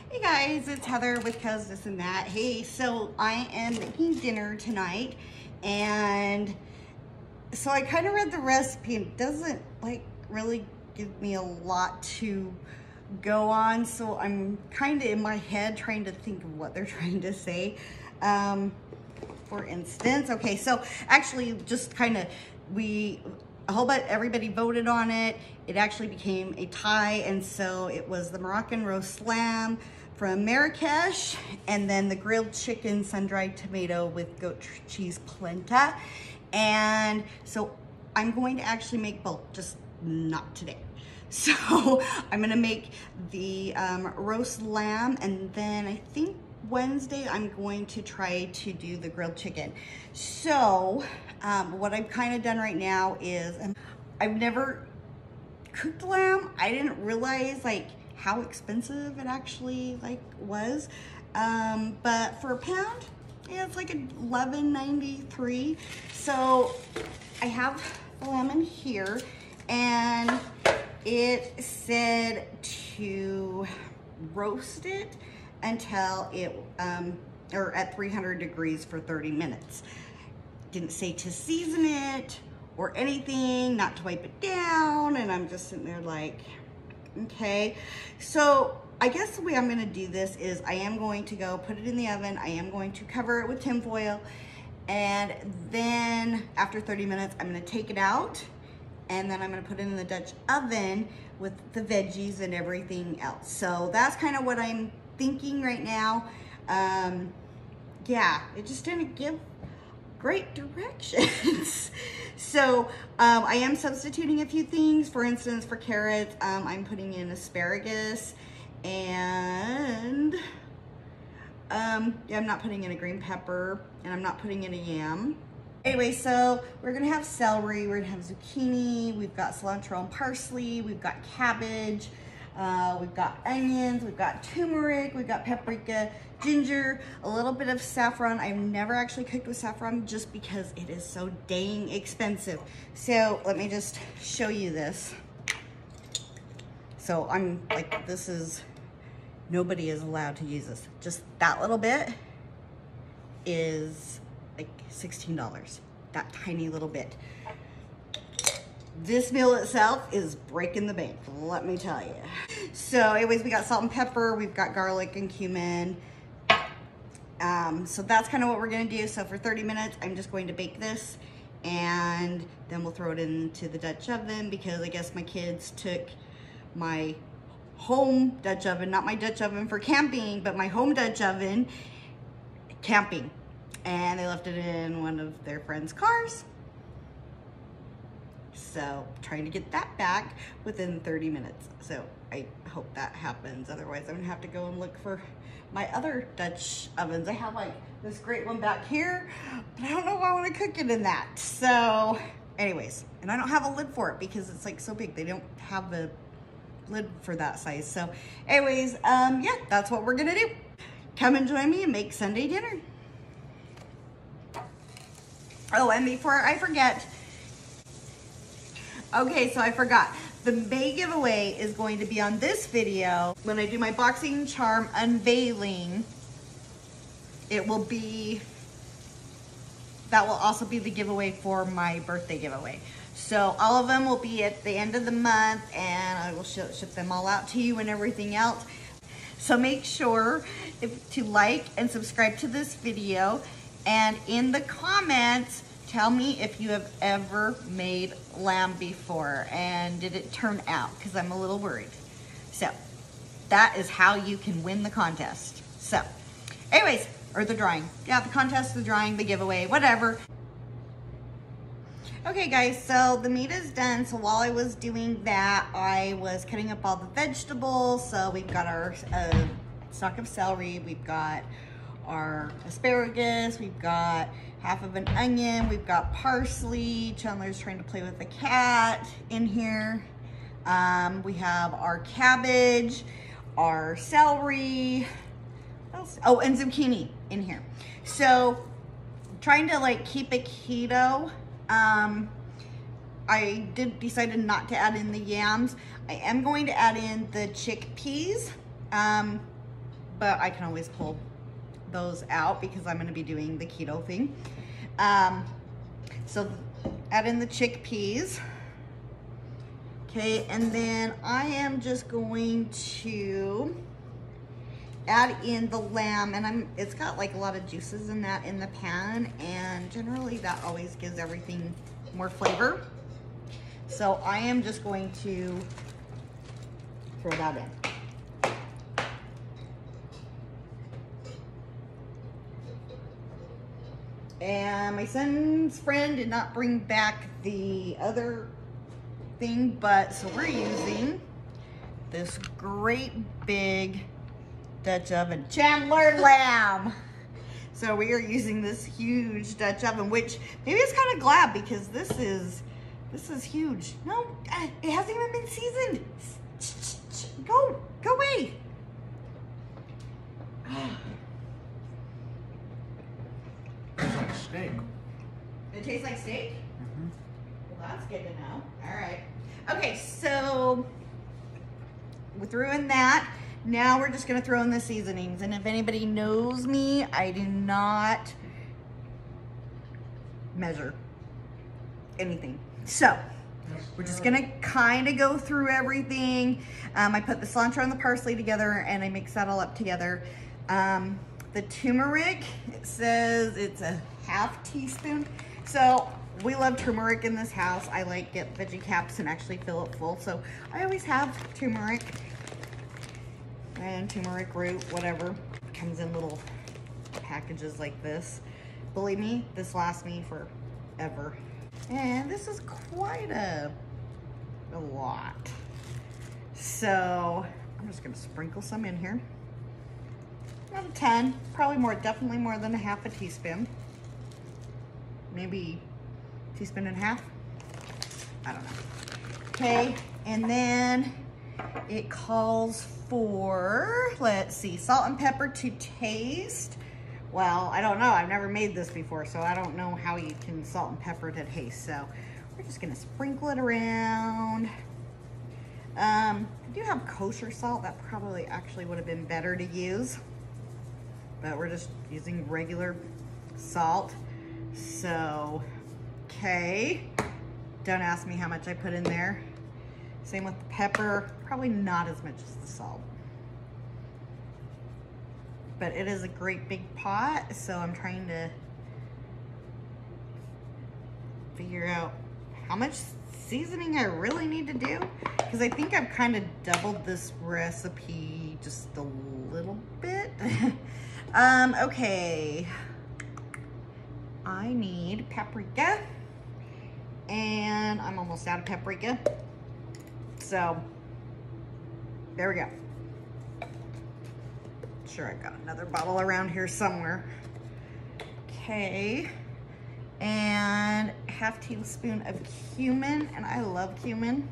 Hey guys, it's Heather with CuzDis and that. Hey, so I am making dinner tonight, and so I kind of read the recipe and it doesn't like really give me a lot to go on, so I'm kind of in my head trying to think of what they're trying to say. For instance, okay, so actually just kind of everybody voted on it. It actually became a tie, and so it was the Moroccan roast lamb from Marrakesh, and then the grilled chicken sun-dried tomato with goat cheese polenta. And so I'm going to actually make both, just not today. So I'm gonna make the roast lamb, and then I think Wednesday I'm going to try to do the grilled chicken. So what I've kind of done right now is I've never cooked lamb. I didn't realize like how expensive it actually was, but for a pound, yeah, it's like $11.93. So I have the lamb in here, and it said to roast it until it or at 300 degrees for 30 minutes. Didn't say to season it or anything, not to wipe it down, and I'm just sitting there like, okay. So I guess the way I'm gonna do this is I am going to go put it in the oven. I am going to cover it with tin foil, and then after 30 minutes I'm gonna take it out, and then I'm gonna put it in the Dutch oven with the veggies and everything else. So that's kind of what I'm thinking right now. Yeah, it just didn't give great directions. So I am substituting a few things. For instance, for carrots, I'm putting in asparagus, and yeah, I'm not putting in a green pepper, and I'm not putting in a yam. Anyway, so we're gonna have celery, we're gonna have zucchini, we've got cilantro and parsley, we've got cabbage, we've got onions, we've got turmeric, we've got paprika, ginger, a little bit of saffron. I've never actually cooked with saffron just because it is so dang expensive. So let me just show you this. So I'm like, nobody is allowed to use this. Just that little bit is like $16, that tiny little bit. This meal itself is breaking the bank, let me tell you. So anyways, we got salt and pepper, we've got garlic and cumin. So that's kind of what we're gonna do. So for 30 minutes, I'm just going to bake this, and then we'll throw it into the Dutch oven, because I guess my kids took my home Dutch oven, not my Dutch oven for camping, but my home Dutch oven camping. And they left it in one of their friends' cars. So trying to get that back within 30 minutes. So I hope that happens. Otherwise I'm gonna have to go and look for my other Dutch ovens. I have like this great one back here, but I don't know if I wanna cook it in that. So anyways, and I don't have a lid for it because it's like so big. They don't have a lid for that size. So anyways, yeah, that's what we're gonna do. Come and join me and make Sunday dinner. Oh, and before I forget, okay, so I forgot. The May giveaway is going to be on this video. When I do my boxing charm unveiling, that will also be the giveaway for my birthday giveaway. So all of them will be at the end of the month, and I will ship them all out to you and everything else. So make sure to like and subscribe to this video. And in the comments, tell me if you have ever made lamb before, and did it turn out? Because I'm a little worried. So that is how you can win the contest. So anyways, or the drawing. Yeah, the contest, the drawing, the giveaway, whatever. Okay guys, so the meat is done. So while I was doing that, I was cutting up all the vegetables. So we've got our stalk of celery, we've got our asparagus, we've got half of an onion, we've got parsley. Chandler's trying to play with the cat in here. We have our cabbage, our celery, what else? Oh, and zucchini in here. So trying to like keep it keto. I decided not to add in the yams. I am going to add in the chickpeas. but I can always pull those out because I'm going to be doing the keto thing. So add in the chickpeas. Okay, and then I am just going to add in the lamb, and it's got like a lot of juices in that in the pan, and generally that always gives everything more flavor. So I am just going to throw that in. And my son's friend did not bring back the other thing, but so we're using this great big Dutch oven Chandler lamb. So we are using this huge Dutch oven, which maybe it's kind of glad because this is huge. No, it hasn't even been seasoned. Go away. Tastes like steak. It tastes like steak? Mm-hmm. Well, that's good to know. All right. Okay, so we threw in that. Now we're just gonna throw in the seasonings. And if anybody knows me, I do not measure anything. So we're just gonna kind of go through everything. I put the cilantro and the parsley together and I mix that all up together. The turmeric, it says it's a ½ teaspoon. So we love turmeric in this house. I like get veggie caps and actually fill it full. So I always have turmeric and turmeric root, whatever. It comes in little packages like this. Believe me, this lasts me forever. And this is quite a lot. So I'm just gonna sprinkle some in here. Not a ton, probably more, definitely more than ½ teaspoon. Maybe a teaspoon and a half. I don't know. Okay, and then it calls for, let's see, salt and pepper to taste. Well, I don't know, I've never made this before, so I don't know how you can salt and pepper to taste. So we're just gonna sprinkle it around. I do have kosher salt, that probably actually would have been better to use. But we're just using regular salt. So, okay. Don't ask me how much I put in there. Same with the pepper, probably not as much as the salt. But it is a great big pot, so I'm trying to figure out how much seasoning I really need to do. Because I think I've kind of doubled this recipe just a little bit. Okay, I need paprika, and I'm almost out of paprika, so there we go. Sure, I've got another bottle around here somewhere. Okay, and ½ teaspoon of cumin, and I love cumin,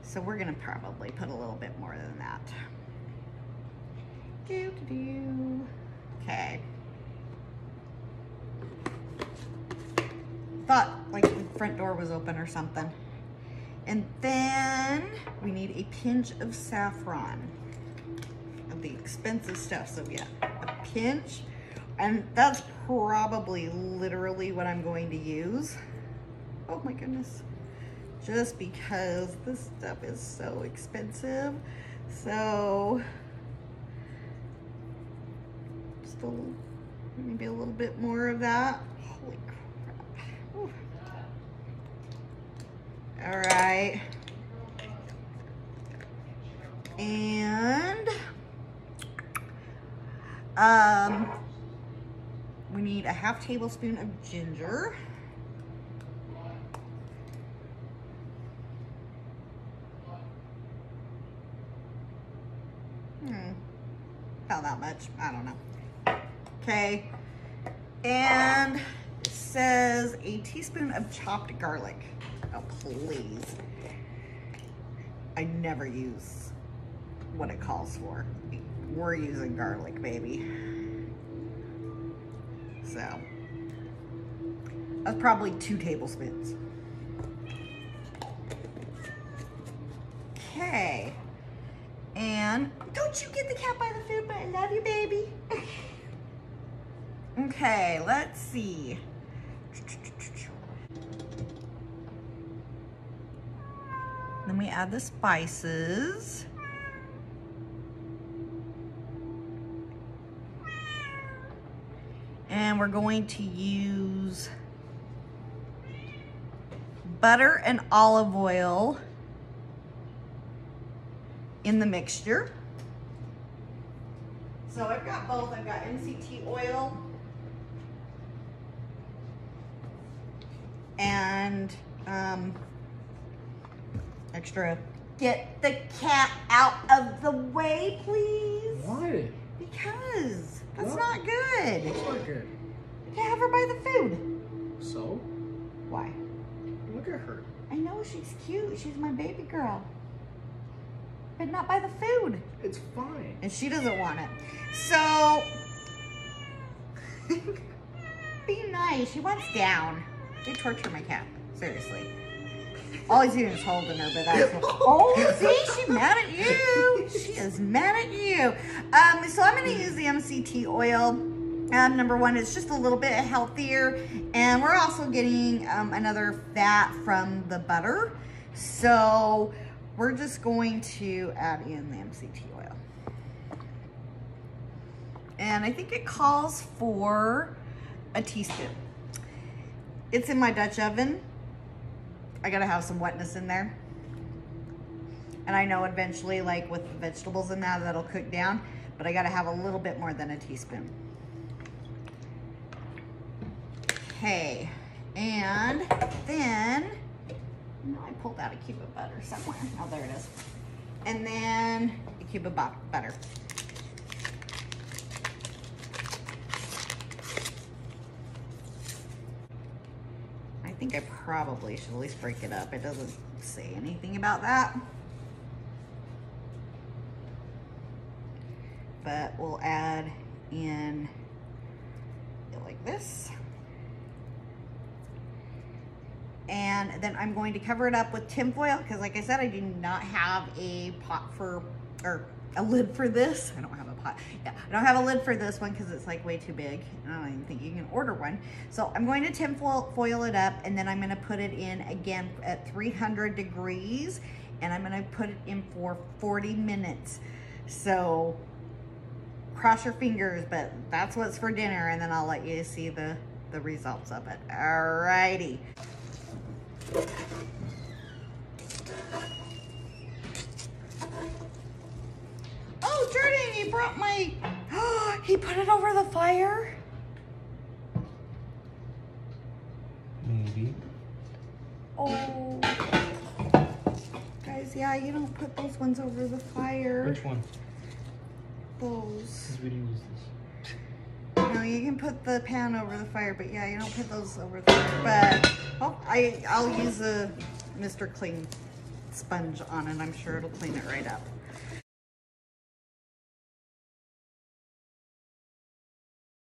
so we're gonna probably put a little bit more than that. Okay. Thought like the front door was open or something. And then we need a pinch of saffron, of the expensive stuff. So yeah, a pinch, and that's probably literally what I'm going to use. Oh my goodness. Just because this stuff is so expensive. So maybe a little bit more of that. Holy crap. Ooh. All right. And we need a ½ tablespoon of ginger. Not that much, I don't know. Okay, and it says a teaspoon of chopped garlic. Oh, please. I never use what it calls for. We're using garlic, baby. So, that's probably 2 tablespoons. Okay, and then, don't you get the cat by the food, but I love you, baby. Okay, let's see. Then we add the spices. And we're going to use butter and olive oil in the mixture. So I've got both. I've got MCT oil and extra. Get the cat out of the way, please. Why? Because that's What? not good. It's not good. You can't have her by the food. So? Why? Look at her. I know she's cute. She's my baby girl. But not by the food. It's fine. And she doesn't want it. So, be nice. She wants down. They torture my cat. Seriously. All he's doing is holding her, but that's oh, see, she's mad at you. She is mad at you. So I'm going to use the MCT oil. Number one, it's just a little bit healthier, and we're also getting another fat from the butter. So we're just going to add in the MCT oil. And I think it calls for a teaspoon. It's in my Dutch oven. I gotta have some wetness in there. And I know eventually, like with the vegetables in that, that'll cook down, but I gotta have a little bit more than a teaspoon. Okay, and then, I pulled out a cube of butter somewhere. Oh, there it is. And then a cube of butter. I think I probably should at least break it up. It doesn't say anything about that. But we'll add in like this. And then I'm going to cover it up with tin foil because, like I said, I do not have a pot for, or a lid for this. I don't have a pot. Yeah, I don't have a lid for this one because it's like way too big. I don't even think you can order one. So I'm going to tin foil it up, and then I'm going to put it in again at 300 degrees, and I'm going to put it in for 40 minutes. So cross your fingers, but that's what's for dinner, and then I'll let you see the results of it. Alrighty. Oh, Jordan, he brought my, he put it over the fire? Maybe. Oh. Guys, yeah, you don't put those ones over the fire. Which one? Those. Because we didn't use this. No, you can put the pan over the fire, but yeah, you don't put those over the fire. But I'll use a Mr. Clean sponge on it. I'm sure it'll clean it right up.